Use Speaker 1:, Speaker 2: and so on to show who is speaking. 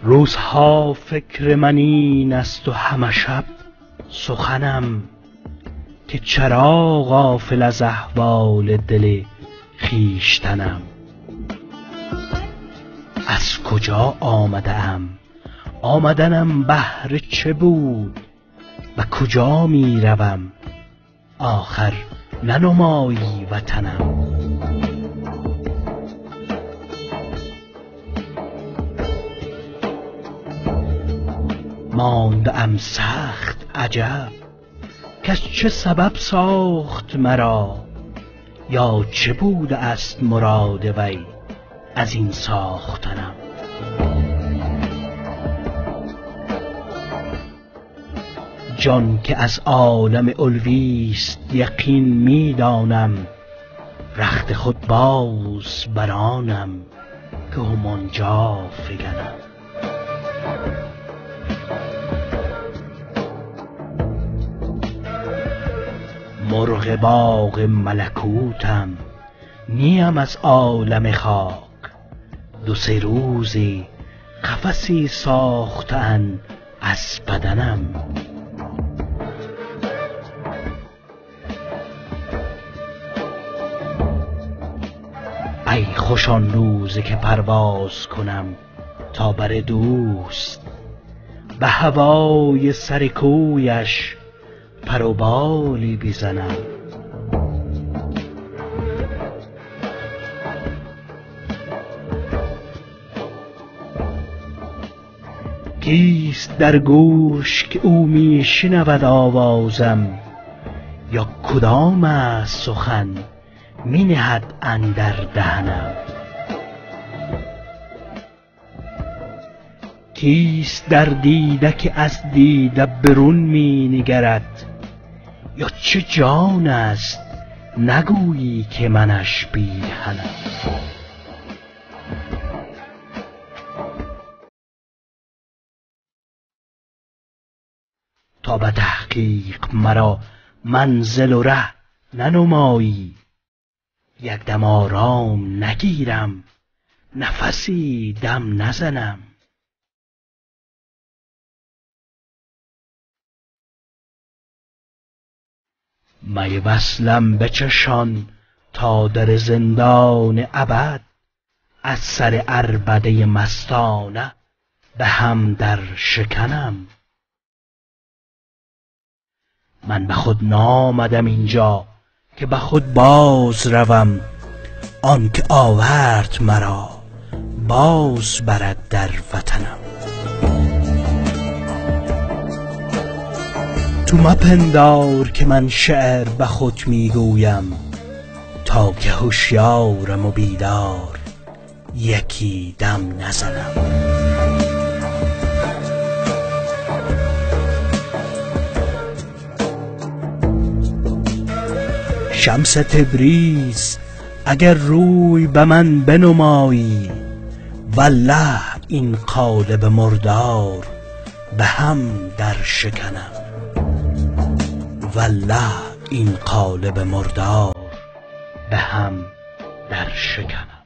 Speaker 1: روزها فکر من این است و همه شب سخنم که چرا غافل از احوال دل خویشتنم. از کجا آمده ام؟ آمدنم بهر چه بود؟ و کجا می روم؟ آخر ننمایی وطنم. مانده ام سخت عجب کس چه سبب ساخت مرا، یا چه بوده است مراد وی از این ساختنم. جان که از عالم علویست یقین می دانم، رخت خود باز برانم که همانجا فگنم. مرغ باغ ملکوتم، نیم از عالم خاک. دو سه روزی قفسی ساختند از بدنم. ای خوش آن روزی که پرواز کنم تا بر دوست، به هوای سر کویش پر و بالی بزنم. کیست در گوش که او می شنود آوازم، یا کدام است سخن می نهد اندر دهنم. کیست در دیده که از دیده برون می نگرد، یا چه جان است نگویی که منش پیرهنم. تا به تحقیق مرا منزل و ره ننمایی، یک دم آرام نگیرم نفسی دم نزنم. می وصلم بچشان تا در زندان ابد، از سر عربده مستانه به هم در شکنم. من به خود نامدم اینجا که به خود باز روم، آن که آورد مرا باز برد در وطنم. تو مپندار که من شعر به خود میگویم، تا که هوشیارم و بیدار یکی دم نزنم. شمس تبریز اگر روی به من بنمایی، والله این قالب مردار به هم در شکنم. والله این قالب مردار به هم در شکنم.